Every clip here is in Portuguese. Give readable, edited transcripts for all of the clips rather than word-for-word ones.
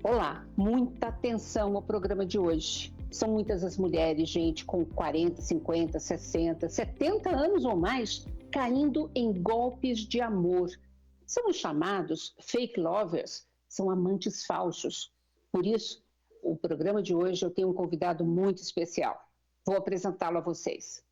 Olá, muita atenção ao programa de hoje. São muitas as mulheres, gente, com 40, 50, 60, 70 anos ou mais, caindo em golpes de amor. São os chamados fake lovers, são amantes falsos. Por isso, o programa de hoje eu tenho um convidado muito especial. Vou apresentá-lo a vocês.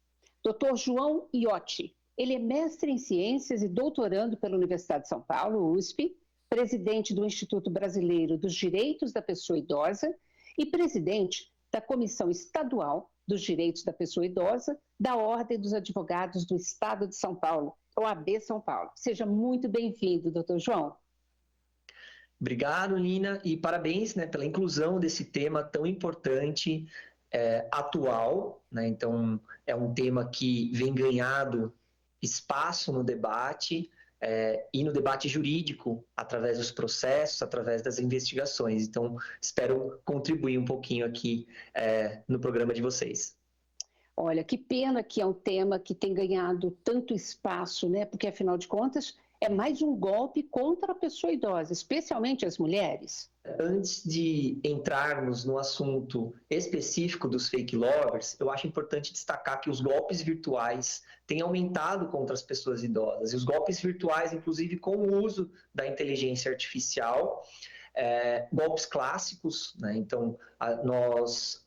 Dr. João Iotti. Ele é mestre em ciências e doutorando pela Universidade de São Paulo, USP, presidente do Instituto Brasileiro dos Direitos da Pessoa Idosa e presidente da Comissão Estadual dos Direitos da Pessoa Idosa da Ordem dos Advogados do Estado de São Paulo, OAB São Paulo. Seja muito bem-vindo, doutor João. Obrigado, Nina, e parabéns, pela inclusão desse tema tão importante, atual, Então, é um tema que vem ganhando espaço no debate, e no debate jurídico, através dos processos, através das investigações. Então, espero contribuir um pouquinho aqui no programa de vocês. Olha, que pena que é um tema que tem ganhado tanto espaço, Porque, afinal de contas, é mais um golpe contra a pessoa idosa, especialmente as mulheres. Antes de entrarmos no assunto específico dos fake lovers, eu acho importante destacar que os golpes virtuais têm aumentado contra as pessoas idosas. E os golpes virtuais, inclusive, com o uso da inteligência artificial, golpes clássicos, Então, nós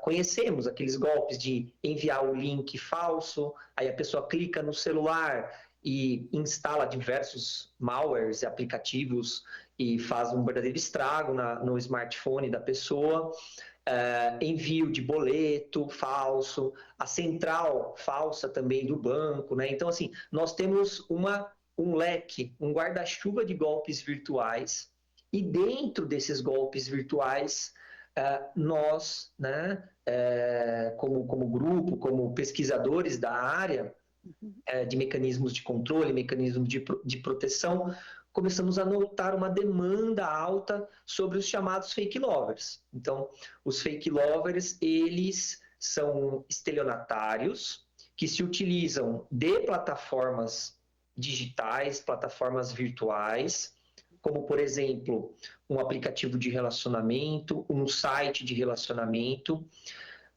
conhecemos aqueles golpes de enviar o link falso, aí a pessoa clica no celular e instala diversos malwares e aplicativos e faz um verdadeiro estrago no smartphone da pessoa, envio de boleto falso, a central falsa também do banco, Então, assim, nós temos um leque, um guarda-chuva de golpes virtuais, e dentro desses golpes virtuais, nós, como grupo, como pesquisadores da área, de mecanismos de controle, mecanismos de proteção, começamos a notar uma demanda alta sobre os chamados fake lovers. Então, os fake lovers, eles são estelionatários que se utilizam de plataformas digitais, plataformas virtuais, como, por exemplo, um aplicativo de relacionamento, um site de relacionamento.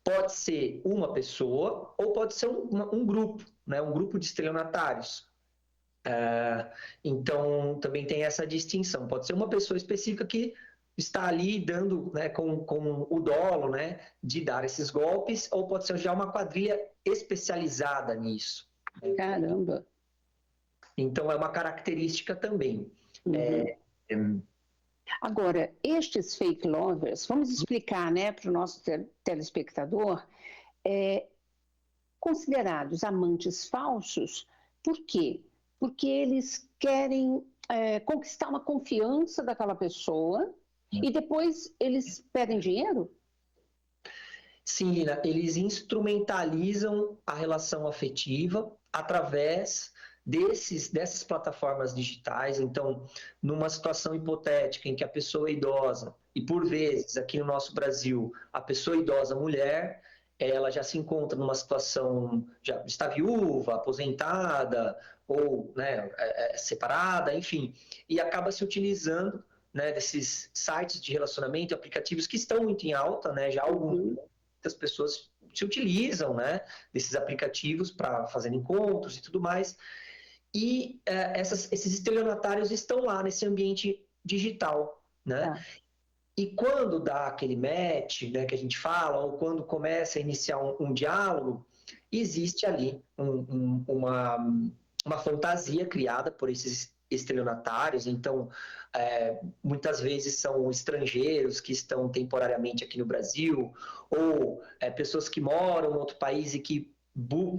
Pode ser uma pessoa ou pode ser um grupo, um grupo de estelionatários. Então, também tem essa distinção. Pode ser uma pessoa específica que está ali dando, com o dolo, de dar esses golpes, ou pode ser já uma quadrilha especializada nisso. Caramba! Então, é uma característica também. Agora, estes fake lovers, vamos explicar para o nosso telespectador, considerados amantes falsos, por quê? Porque eles querem conquistar uma confiança daquela pessoa e depois eles pedem dinheiro? Sim, Lina, eles instrumentalizam a relação afetiva através dessas plataformas digitais. Então, numa situação hipotética em que a pessoa é idosa, e por vezes, aqui no nosso Brasil, a pessoa idosa mulher, ela já se encontra numa situação, já está viúva, aposentada, ou separada, enfim, e acaba se utilizando desses sites de relacionamento, aplicativos que estão muito em alta, já muitas pessoas se utilizam desses aplicativos para fazer encontros e tudo mais. E esses estelionatários estão lá nesse ambiente digital, E quando dá aquele match, que a gente fala, ou quando começa a iniciar um diálogo, existe ali uma fantasia criada por esses estelionatários. Então, muitas vezes são estrangeiros que estão temporariamente aqui no Brasil, ou pessoas que moram em outro país e que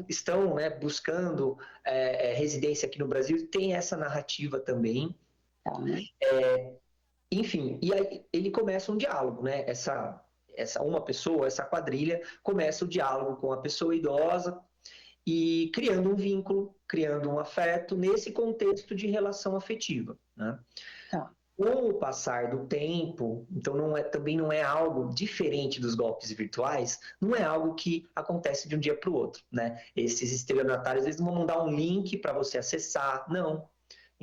estão buscando residência aqui no Brasil. Tem essa narrativa também. Enfim, e aí ele começa um diálogo, uma pessoa, essa quadrilha, começa o diálogo com a pessoa idosa e criando um vínculo, criando um afeto nesse contexto de relação afetiva, Com o passar do tempo, então também não é algo diferente dos golpes virtuais, não é algo que acontece de um dia para o outro, Esses estelionatários, eles não vão mandar um link para você acessar, não.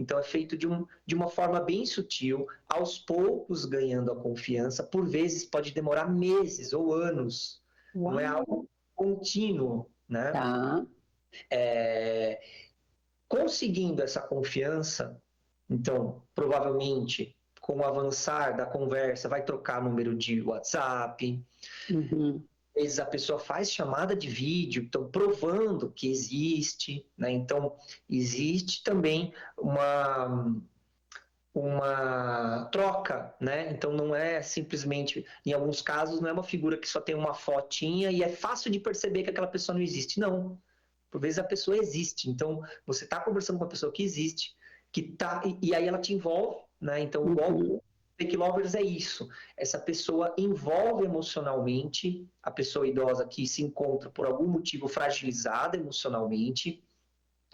Então é feito de uma forma bem sutil, aos poucos ganhando a confiança, por vezes pode demorar meses ou anos, não é Uau! algo contínuo, né? Tá. Conseguindo essa confiança, então, provavelmente, com o avançar da conversa, vai trocar número de WhatsApp, Uhum. às vezes a pessoa faz chamada de vídeo, então provando que existe, né? Então, existe também uma troca, né? Então não é simplesmente, em alguns casos, não é uma figura que só tem uma fotinha e é fácil de perceber que aquela pessoa não existe. Não. Por vezes a pessoa existe. Então, você está conversando com uma pessoa que existe, e aí ela te envolve, né? Então, o golpe Uhum. fake lovers é isso. Essa pessoa envolve emocionalmente a pessoa idosa que se encontra por algum motivo fragilizada emocionalmente,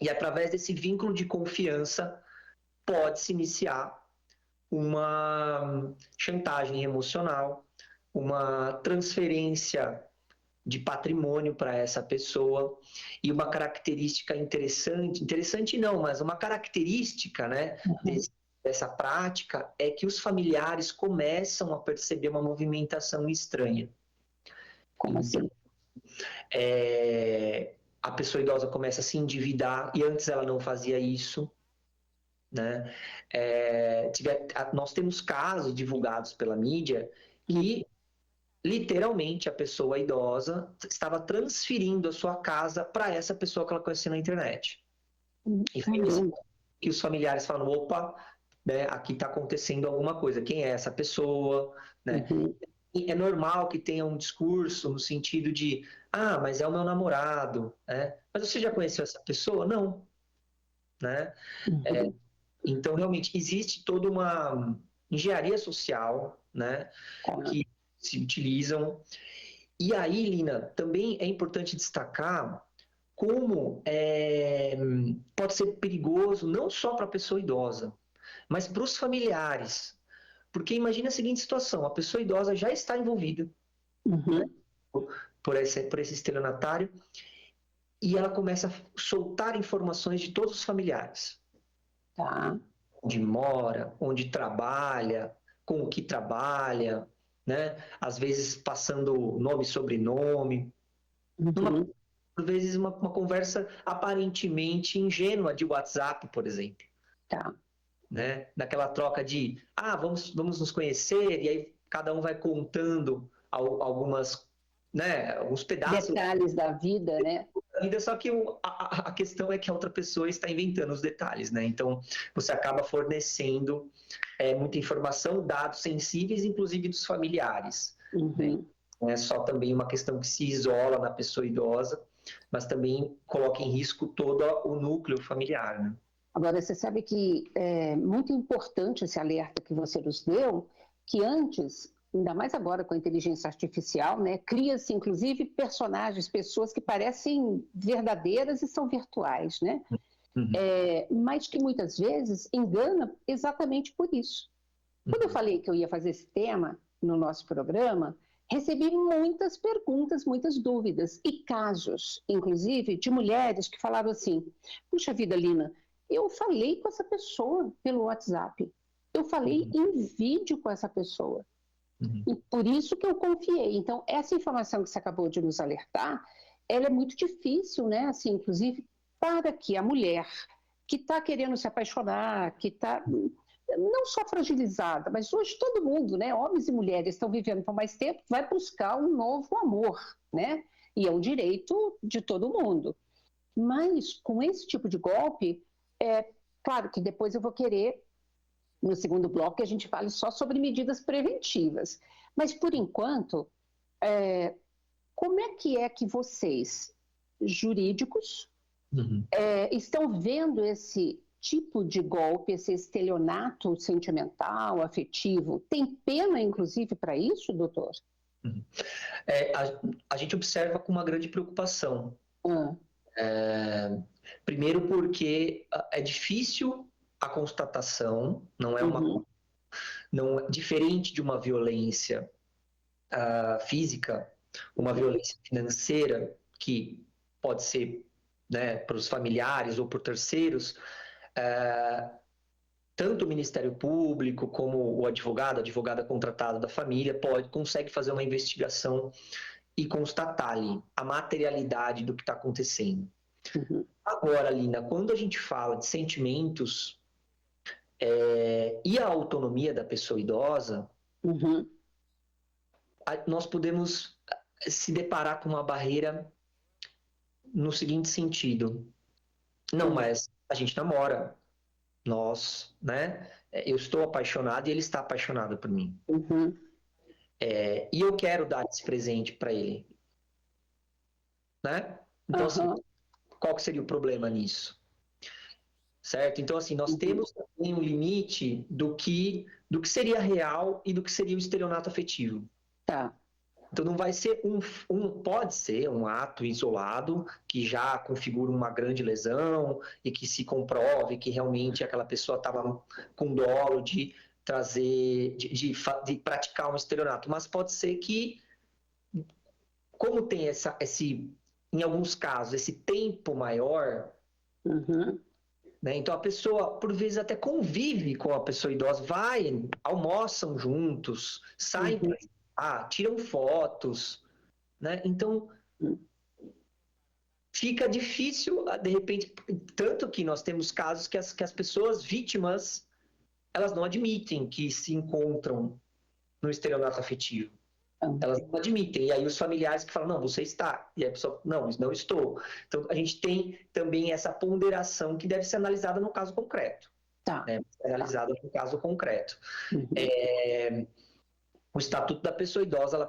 e através desse vínculo de confiança pode-se iniciar uma chantagem emocional, uma transferência de patrimônio para essa pessoa. E uma característica interessante, interessante não, mas uma característica, né, Uhum. dessa prática é que os familiares começam a perceber uma movimentação estranha. Como Então, assim? a pessoa idosa começa a se endividar, e antes ela não fazia isso, né? Nós temos casos divulgados pela mídia Uhum. que literalmente a pessoa idosa estava transferindo a sua casa para essa pessoa que ela conhecia na internet. E foi nesse Caramba. ponto que os familiares falam, opa, né, aqui está acontecendo alguma coisa. Quem é essa pessoa? Né? Uhum. E é normal que tenha um discurso no sentido de, ah, mas é o meu namorado, né? Mas você já conheceu essa pessoa? Não, né? Uhum. Então, realmente, existe toda uma engenharia social, né, Tá. que se utilizam. E aí, Lina, também é importante destacar como pode ser perigoso não só para a pessoa idosa, mas para os familiares. Porque imagine a seguinte situação: a pessoa idosa já está envolvida, né, Uhum. por esse estelionatário, e ela começa a soltar informações de todos os familiares. Tá. Onde mora, onde trabalha, com o que trabalha, né? Às vezes passando nome e sobrenome. Uhum. Às vezes uma conversa aparentemente ingênua de WhatsApp, por exemplo, Tá. né? Naquela troca de, vamos nos conhecer, e aí cada um vai contando algumas, né, alguns pedaços Detalhes da vida, né? da vida, só que a questão é que a outra pessoa está inventando os detalhes, né? Então, você acaba fornecendo muita informação, dados sensíveis, inclusive dos familiares, né? Uhum. Não é só também uma questão que se isola na pessoa idosa, mas também coloca em risco todo o núcleo familiar, né? Agora, você sabe que é muito importante esse alerta que você nos deu, que antes, ainda mais agora com a inteligência artificial, né, cria-se inclusive personagens, pessoas que parecem verdadeiras e são virtuais, né? Uhum, Mas que muitas vezes engana exatamente por isso. Quando eu uhum, falei que eu ia fazer esse tema no nosso programa, recebi muitas perguntas, muitas dúvidas e casos, inclusive, de mulheres que falaram assim: puxa vida, Lina, eu falei com essa pessoa pelo WhatsApp, eu falei uhum, em vídeo com essa pessoa, uhum, e por isso que eu confiei. Então, essa informação que você acabou de nos alertar, ela é muito difícil, né? Assim, inclusive, para que a mulher que está querendo se apaixonar, que está não só fragilizada, mas hoje todo mundo, né, homens e mulheres estão vivendo por mais tempo, vai buscar um novo amor, né? E é um direito de todo mundo. Mas com esse tipo de golpe, é claro que depois eu vou querer no segundo bloco que a gente fale só sobre medidas preventivas. Mas por enquanto, como é que vocês, jurídicos, uhum. estão vendo esse tipo de golpe, esse estelionato sentimental, afetivo? Tem pena, inclusive, para isso, doutor? Uhum. A gente observa com uma grande preocupação. Ah, Primeiro porque é difícil a constatação, não é uma uhum, não diferente de uma violência física, uma uhum, violência financeira que pode ser, né, para os familiares ou por terceiros, tanto o Ministério Público como o advogado, a advogada contratada da família, consegue fazer uma investigação e constatar ali a materialidade do que está acontecendo. Uhum. Agora, Lina, quando a gente fala de sentimentos e a autonomia da pessoa idosa, Uhum. nós podemos se deparar com uma barreira no seguinte sentido. Não, mas a gente namora, né? Eu estou apaixonado e ele está apaixonado por mim. Uhum. E eu quero dar esse presente para ele, né? Então, assim, qual que seria o problema nisso? Certo? Então, assim, nós temos também um limite do que seria real e do que seria o estelionato afetivo. Tá. Então, não vai ser pode ser um ato isolado que já configura uma grande lesão e que se comprove que realmente aquela pessoa estava com dolo de trazer, de praticar um estelionato. Mas pode ser que, como tem em alguns casos, esse tempo maior, né? Então a pessoa, por vezes, até convive com a pessoa idosa, almoçam juntos, saem, tiram fotos, né? Então fica difícil, de repente, tanto que nós temos casos que as pessoas vítimas, elas não admitem que se encontram no estelionato afetivo. Elas não admitem. E aí os familiares que falam, não, você está. E a pessoa, não estou. Então, a gente tem também essa ponderação que deve ser analisada no caso concreto. Tá. Né? Analisada no caso concreto. O Estatuto da Pessoa Idosa,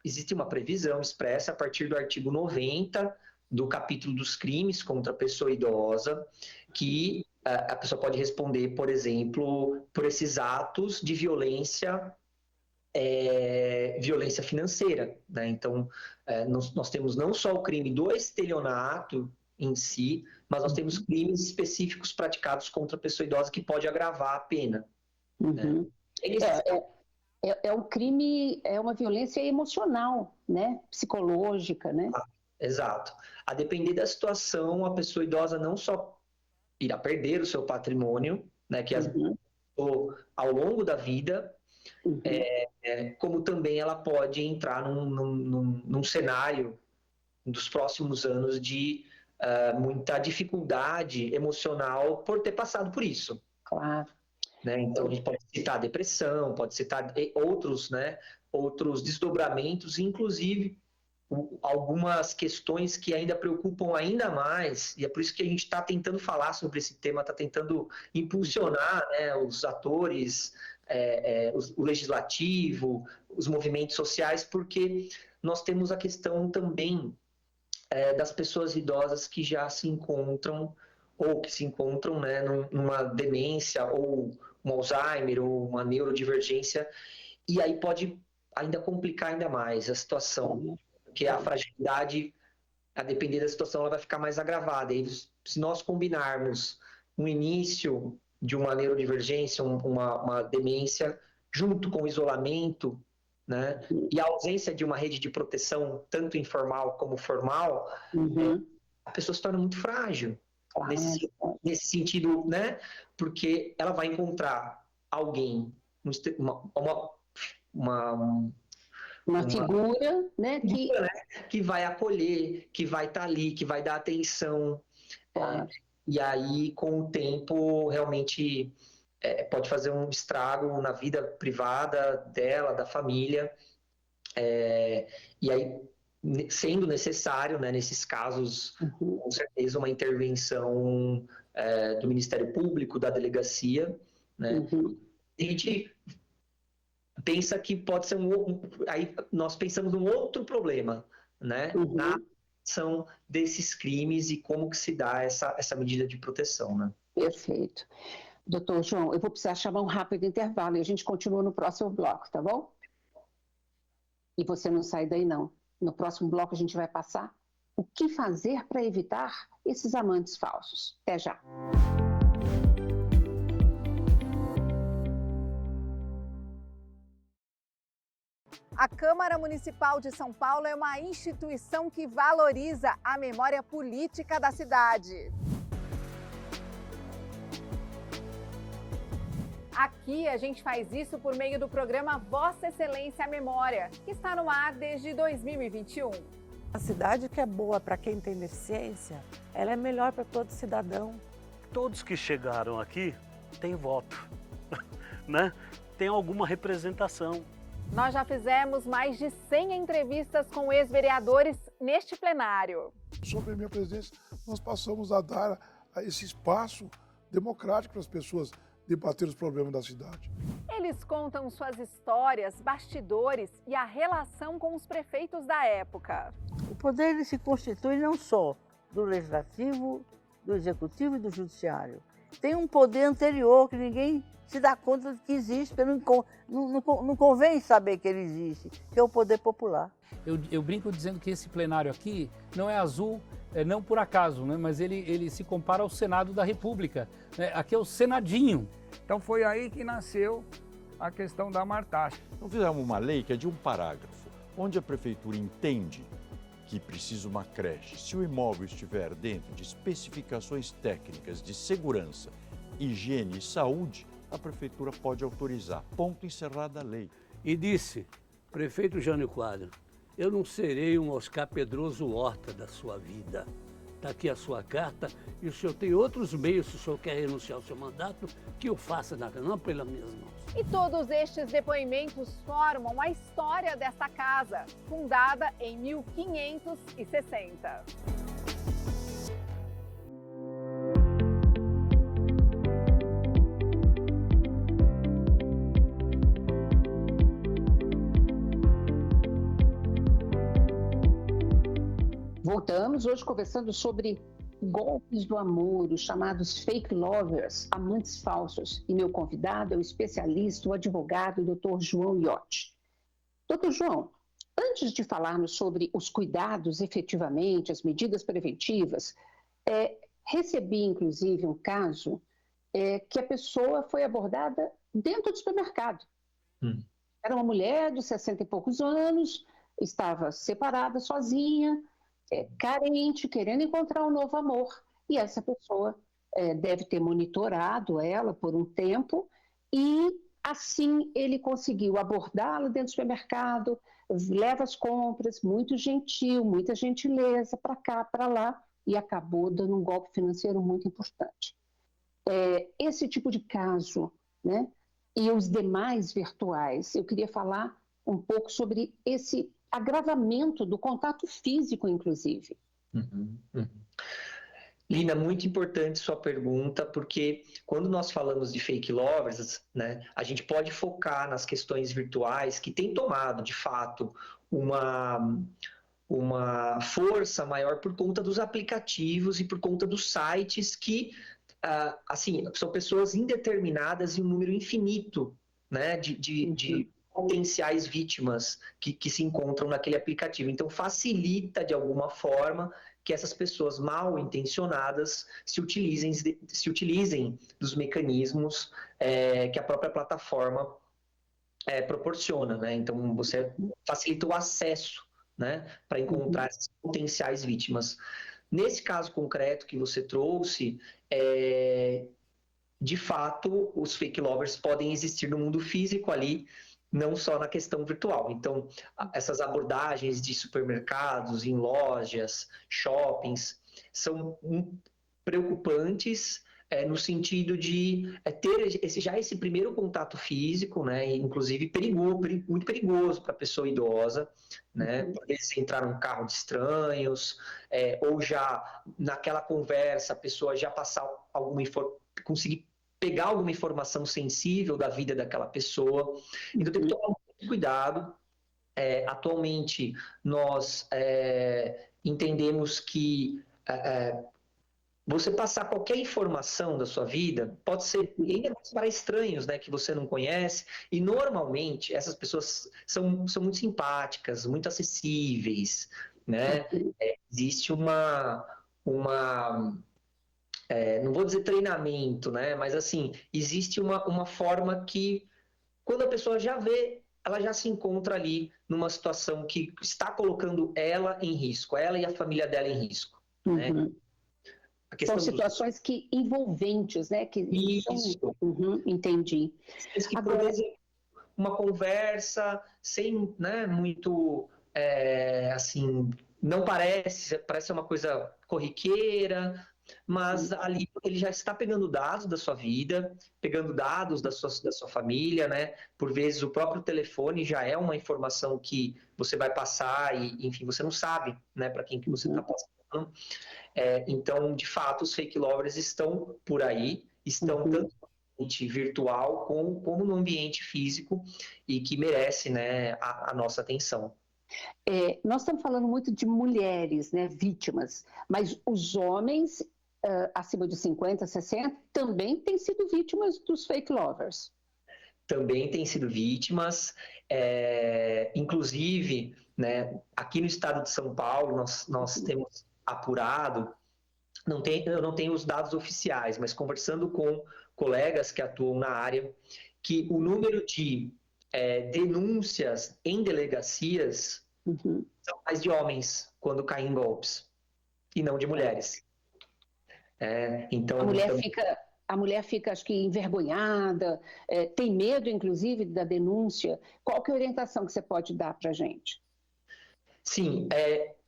existe uma previsão expressa a partir do artigo 90 do capítulo dos crimes contra a pessoa idosa, que a pessoa pode responder, por exemplo, por esses atos de violência financeira, né? Então, nós temos não só o crime do estelionato em si, mas nós temos crimes específicos praticados contra a pessoa idosa que pode agravar a pena. Né? É um crime, é uma violência emocional, né? Psicológica, né? Exato. A depender da situação, a pessoa idosa não só irá perder o seu patrimônio, né? Que ao longo da vida, como também ela pode entrar num cenário dos próximos anos de muita dificuldade emocional por ter passado por isso. Claro. Né? Então, a gente pode citar depressão, pode citar outros desdobramentos, inclusive algumas questões que ainda preocupam ainda mais, e é por isso que a gente está tentando falar sobre esse tema, está tentando impulsionar, né, os atores, o legislativo, os movimentos sociais, porque nós temos a questão também das pessoas idosas que já se encontram, ou que se encontram, né, numa demência, ou um Alzheimer, ou uma neurodivergência, e aí pode ainda complicar ainda mais a situação, porque a fragilidade, a depender da situação, ela vai ficar mais agravada. E se nós combinarmos um início de uma neurodivergência, uma demência, junto com o isolamento, né, e a ausência de uma rede de proteção, tanto informal como formal, a pessoa se torna muito frágil. Nesse sentido, né, porque ela vai encontrar alguém, uma figura, né, que vai acolher, que vai estar ali, que vai dar atenção. E aí, com o tempo, realmente pode fazer um estrago na vida privada dela, da família. E aí, sendo necessário, né, nesses casos, com certeza, uma intervenção do Ministério Público, da delegacia, né? A gente pensa que pode ser aí nós pensamos num outro problema, né? Na ação desses crimes e como que se dá essa medida de proteção, né? Perfeito. Doutor João, eu vou precisar chamar um rápido intervalo e a gente continua no próximo bloco, tá bom? E você não sai daí, não. No próximo bloco a gente vai passar o que fazer para evitar esses amantes falsos. Até já. A Câmara Municipal de São Paulo é uma instituição que valoriza a memória política da cidade. Aqui a gente faz isso por meio do programa Vossa Excelência Memória, que está no ar desde 2021. A cidade que é boa para quem tem deficiência, ela é melhor para todo cidadão. Todos que chegaram aqui têm voto, né? Tem alguma representação. Nós já fizemos mais de 100 entrevistas com ex-vereadores neste plenário. Sobre a minha presidência, nós passamos a dar esse espaço democrático para as pessoas debater os problemas da cidade. Eles contam suas histórias, bastidores e a relação com os prefeitos da época. O poder ele se constitui não só do legislativo, do executivo e do judiciário. Tem um poder anterior que ninguém se dá conta de que existe, porque não convém saber que ele existe, que é o poder popular. Eu brinco dizendo que esse plenário aqui não é azul, não por acaso, né? Mas ele se compara ao Senado da República. Né? Aqui é o Senadinho. Então foi aí que nasceu a questão da martaxa. Então fizemos uma lei que é de um parágrafo, onde a prefeitura entende que precisa uma creche. Se o imóvel estiver dentro de especificações técnicas de segurança, higiene e saúde, a prefeitura pode autorizar. Ponto, encerrada a lei. E disse, prefeito Jânio Quadros, eu não serei um Oscar Pedroso Horta da sua vida. Está aqui a sua carta e o senhor tem outros meios, se o senhor quer renunciar ao seu mandato, que o faça, não pelas minhas mãos. E todos estes depoimentos formam a história desta casa, fundada em 1560. Voltamos hoje conversando sobre golpes do amor, os chamados fake lovers, amantes falsos. E meu convidado é o especialista, o advogado, Dr. João Iotti. Dr. João, antes de falarmos sobre os cuidados efetivamente, as medidas preventivas, recebi inclusive um caso que a pessoa foi abordada dentro do supermercado. Era uma mulher de 60 e poucos anos, estava separada, sozinha, carente, querendo encontrar um novo amor. E essa pessoa deve ter monitorado ela por um tempo e assim ele conseguiu abordá-la dentro do supermercado, leva as compras, muito gentil, muita gentileza, para cá, para lá, e acabou dando um golpe financeiro muito importante. Esse tipo de caso, né, e os demais virtuais, eu queria falar um pouco sobre esse agravamento do contato físico, inclusive. Lina, muito importante sua pergunta, porque quando nós falamos de fake lovers, né, a gente pode focar nas questões virtuais que têm tomado, de fato, uma força maior por conta dos aplicativos e por conta dos sites que, assim, são pessoas indeterminadas em um número infinito, né, de potenciais vítimas que se encontram naquele aplicativo. Então, facilita, de alguma forma, que essas pessoas mal intencionadas se utilizem dos mecanismos que a própria plataforma proporciona, né? Então, você facilita o acesso, né, para encontrar essas potenciais vítimas. Nesse caso concreto que você trouxe, de fato, os fake lovers podem existir no mundo físico ali, não só na questão virtual. Então, essas abordagens de supermercados, em lojas, shoppings, são preocupantes no sentido de ter esse primeiro contato físico, né, inclusive muito perigoso para a pessoa idosa, né, poder entrar num carro de estranhos, ou já naquela conversa a pessoa já passar conseguir pegar alguma informação sensível da vida daquela pessoa. Então tem que tomar muito cuidado. Atualmente nós entendemos que você passar qualquer informação da sua vida pode ser ainda mais para estranhos, né, que você não conhece, e normalmente essas pessoas são muito simpáticas, muito acessíveis, né? Existe não vou dizer treinamento, né? Mas assim, existe uma forma que, quando a pessoa já vê, ela já se encontra ali numa situação que está colocando ela em risco, ela e a família dela em risco, né? questão São situações que envolventes, né? Isso. Entendi. Que, por exemplo, uma conversa sem, né, muito, assim, não parece uma coisa corriqueira, mas ali ele já está pegando dados da sua vida, pegando dados da sua família, né? Por vezes o próprio telefone já é uma informação que você vai passar e, enfim, você não sabe, né, para quem que você está passando. Então, de fato, os fake lovers estão por aí, estão tanto no ambiente virtual como no ambiente físico e que merece, né, a nossa atenção. Nós estamos falando muito de mulheres, né, vítimas, mas os homens acima de 50, 60 também têm sido vítimas dos fake lovers. Também têm sido vítimas, inclusive, né, aqui no estado de São Paulo nós temos apurado, eu não tenho os dados oficiais, mas conversando com colegas que atuam na área, que o número de denúncias em delegacias são mais de homens quando caem em golpes, e não de mulheres. Então, a mulher fica, acho que, envergonhada, tem medo, inclusive, da denúncia. Qual que é a orientação que você pode dar para a gente? Sim,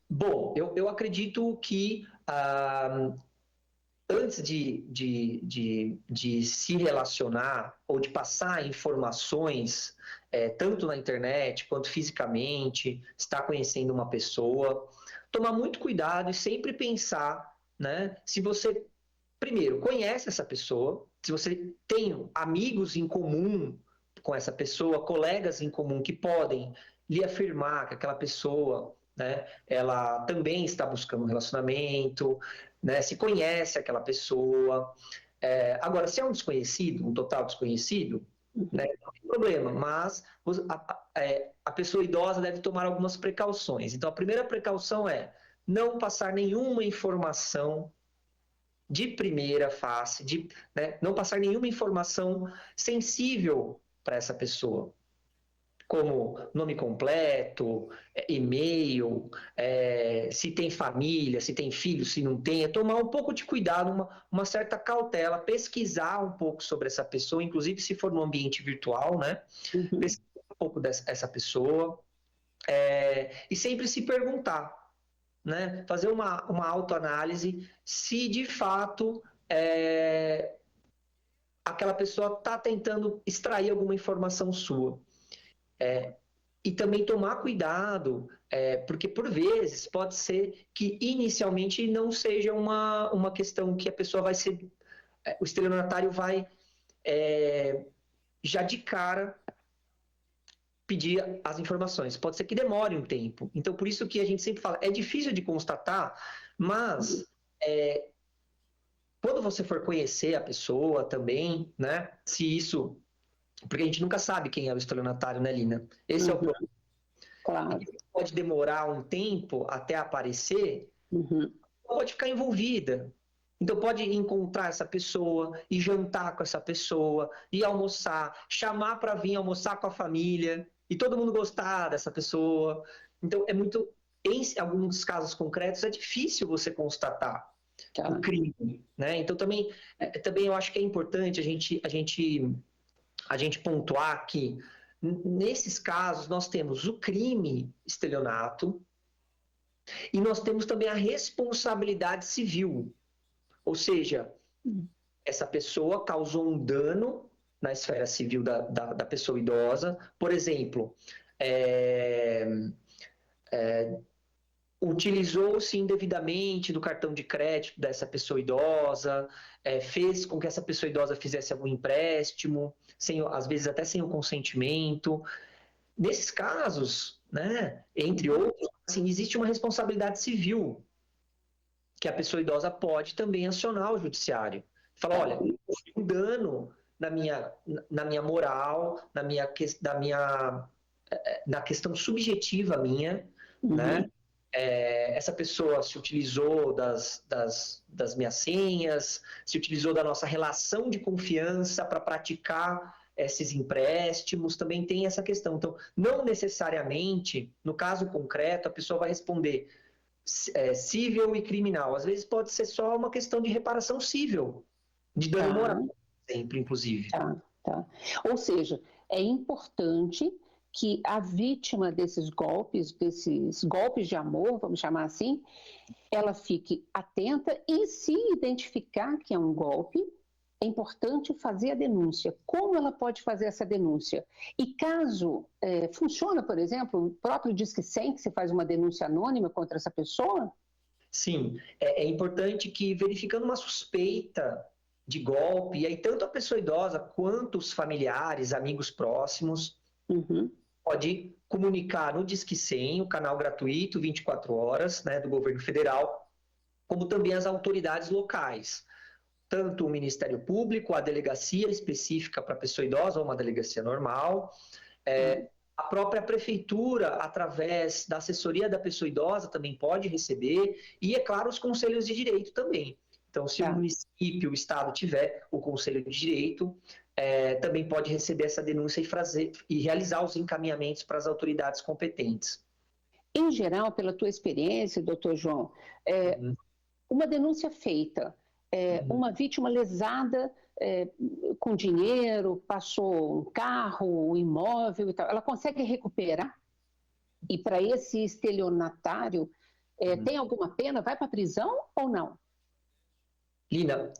bom, eu acredito que antes de se relacionar ou de passar informações, tanto na internet quanto fisicamente, estar conhecendo uma pessoa, tomar muito cuidado e sempre pensar, né, se você, primeiro, conhece essa pessoa, se você tem amigos em comum com essa pessoa, colegas em comum que podem lhe afirmar que aquela pessoa, né, ela também está buscando um relacionamento, né, se conhece aquela pessoa. Agora, se é um desconhecido, um total desconhecido, né, não tem problema, mas a pessoa idosa deve tomar algumas precauções. Então, a primeira precaução é não passar nenhuma informação de primeira face, né, não passar nenhuma informação sensível para essa pessoa, como nome completo, e-mail, se tem família, se tem filho, se não tem, tomar um pouco de cuidado, uma certa cautela, pesquisar um pouco sobre essa pessoa, inclusive se for no ambiente virtual, né? Pesquisar um pouco dessa pessoa, e sempre se perguntar, né? Fazer uma autoanálise se de fato aquela pessoa está tentando extrair alguma informação sua. E também tomar cuidado, porque por vezes pode ser que inicialmente não seja uma questão que a pessoa vai ser, o estelionatário vai já de cara pedir as informações. Pode ser que demore um tempo. Então, por isso que a gente sempre fala, é difícil de constatar, mas quando você for conhecer a pessoa também, né, se isso... Porque a gente nunca sabe quem é o estelionatário, né, Lina? Esse é o problema. Claro. Pode demorar um tempo até aparecer, pode ficar envolvida. Então pode encontrar essa pessoa, e jantar com essa pessoa, e almoçar, chamar para vir almoçar com a família, e todo mundo gostar dessa pessoa. Então é muito, em alguns casos concretos, é difícil você constatar o crime, né? Então também eu acho que é importante a gente pontuar que, nesses casos, nós temos o crime estelionato e nós temos também a responsabilidade civil. Ou seja, essa pessoa causou um dano na esfera civil da pessoa idosa. Por exemplo, utilizou-se indevidamente do cartão de crédito dessa pessoa idosa, fez com que essa pessoa idosa fizesse algum empréstimo, às vezes até sem o consentimento. Nesses casos, né, entre outros, assim, existe uma responsabilidade civil que a pessoa idosa pode também acionar o judiciário. Falar, olha, houve um dano na minha moral, na questão subjetiva minha, né? Essa pessoa se utilizou das minhas senhas, se utilizou da nossa relação de confiança para praticar esses empréstimos, também tem essa questão. Então, não necessariamente, no caso concreto, a pessoa vai responder cível e criminal. Às vezes pode ser só uma questão de reparação cível, de dano moral, sempre, inclusive. Tá. Ou seja, é importante que a vítima desses golpes de amor, vamos chamar assim, ela fique atenta e, se identificar que é um golpe, é importante fazer a denúncia. Como ela pode fazer essa denúncia? E caso funciona, por exemplo, o próprio Disque 100, que você faz uma denúncia anônima contra essa pessoa? Sim, é importante que, verificando uma suspeita de golpe, e aí tanto a pessoa idosa quanto os familiares, amigos próximos, pode comunicar no Disque 100, o canal gratuito, 24 horas, né, do governo federal, como também as autoridades locais. Tanto o Ministério Público, a delegacia específica para a pessoa idosa, ou uma delegacia normal, a própria prefeitura, através da assessoria da pessoa idosa, também pode receber, e, é claro, os conselhos de direito também. Então, se o município, o estado tiver o conselho de direito, também pode receber essa denúncia e realizar os encaminhamentos para as autoridades competentes. Em geral, pela tua experiência, doutor João, uma denúncia feita, uma vítima lesada com dinheiro, passou um carro, um imóvel e tal, ela consegue recuperar? E para esse estelionatário, tem alguma pena? Vai para a prisão ou não? Lina,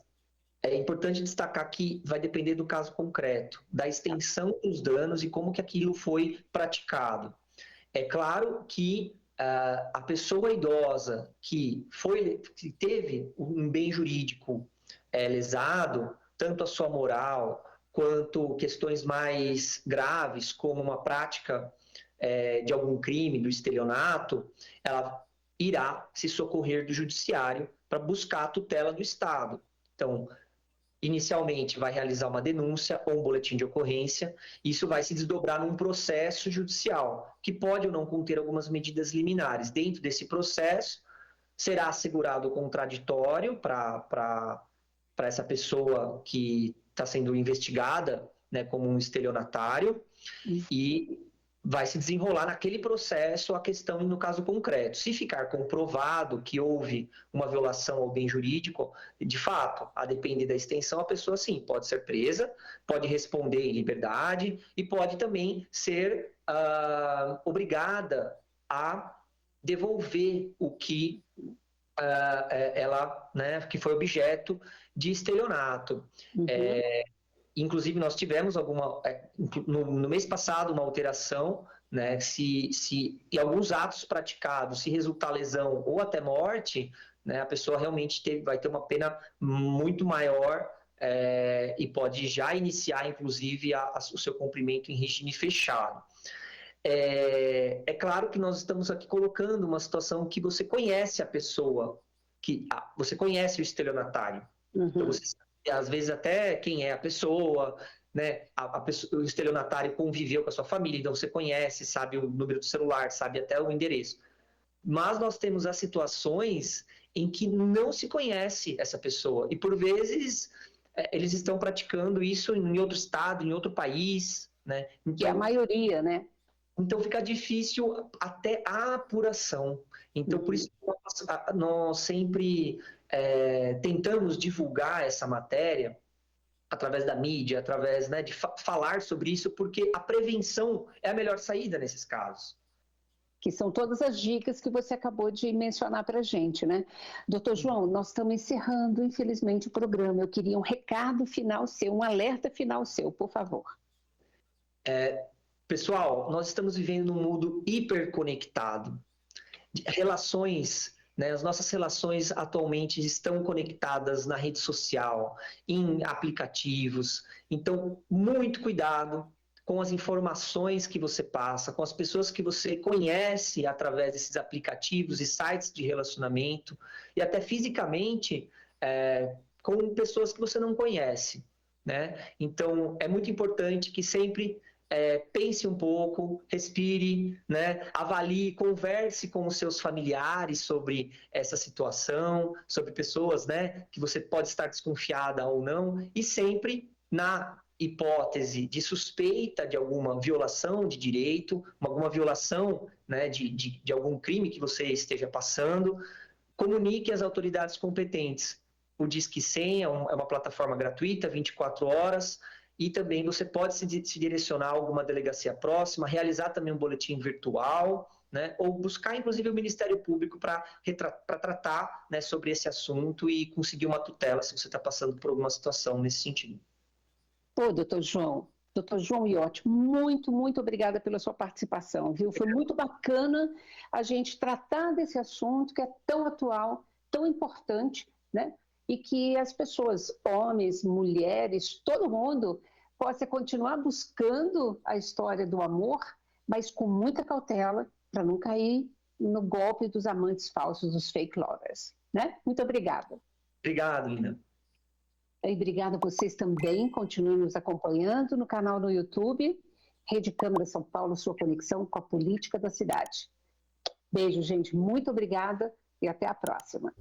é importante destacar que vai depender do caso concreto, da extensão dos danos e como que aquilo foi praticado. É claro que a pessoa idosa que teve um bem jurídico lesado, tanto a sua moral, quanto questões mais graves, como uma prática de algum crime, do estelionato, ela irá se socorrer do judiciário para buscar a tutela do Estado. Então, inicialmente vai realizar uma denúncia ou um boletim de ocorrência, isso vai se desdobrar num processo judicial, que pode ou não conter algumas medidas liminares. Dentro desse processo, será assegurado o contraditório para essa pessoa que está sendo investigada, né, como um estelionatário, e vai se desenrolar naquele processo a questão no caso concreto. Se ficar comprovado que houve uma violação ao bem jurídico, de fato, a depender da extensão, a pessoa sim pode ser presa, pode responder em liberdade e pode também ser obrigada a devolver o que ela, né, que foi objeto de estelionato. Inclusive, nós tivemos no mês passado uma alteração, né, se em alguns atos praticados, se resultar lesão ou até morte, né, a pessoa realmente vai ter uma pena muito maior e pode já iniciar, inclusive, o seu cumprimento em regime fechado. É claro que nós estamos aqui colocando uma situação que você conhece a pessoa, você conhece o estelionatário, então você sabe, às vezes, até quem é a pessoa, né? O estelionatário conviveu com a sua família, então você conhece, sabe o número do celular, sabe até o endereço. Mas nós temos as situações em que não se conhece essa pessoa, e por vezes eles estão praticando isso em outro estado, em outro país, né? Então, que é a maioria, né? Então fica difícil até a apuração. Então, por isso nós sempre tentamos divulgar essa matéria através da mídia, através, né, de falar sobre isso, porque a prevenção é a melhor saída nesses casos. Que são todas as dicas que você acabou de mencionar para a gente, né? Doutor João, nós estamos encerrando, infelizmente, o programa. Eu queria um recado final seu, um alerta final seu, por favor. Pessoal, nós estamos vivendo num mundo hiperconectado. Relações, né, as nossas relações atualmente estão conectadas na rede social, em aplicativos. Então, muito cuidado com as informações que você passa, com as pessoas que você conhece através desses aplicativos e sites de relacionamento, e até fisicamente com pessoas que você não conhece, né? Então, é muito importante que sempre pense um pouco, respire, né? Avalie, converse com os seus familiares sobre essa situação, sobre pessoas, né, que você pode estar desconfiada ou não, e sempre na hipótese de suspeita de alguma violação de direito, alguma violação, né, de algum crime que você esteja passando, comunique às autoridades competentes. O Disque 100 é uma plataforma gratuita, 24 horas, e também você pode se direcionar a alguma delegacia próxima, realizar também um boletim virtual, né, ou buscar, inclusive, o Ministério Público para tratar, né, sobre esse assunto e conseguir uma tutela se você está passando por alguma situação nesse sentido. Pô, doutor João Iotti, muito, muito obrigada pela sua participação, viu? Foi muito bacana a gente tratar desse assunto que é tão atual, tão importante, né? E que as pessoas, homens, mulheres, todo mundo, possa continuar buscando a história do amor, mas com muita cautela, para não cair no golpe dos amantes falsos, dos fake lovers, né? Muito obrigada. Obrigado, Lina. E obrigada a vocês também, continuem nos acompanhando no canal no YouTube, Rede Câmara São Paulo, sua conexão com a política da cidade. Beijo, gente, muito obrigada e até a próxima.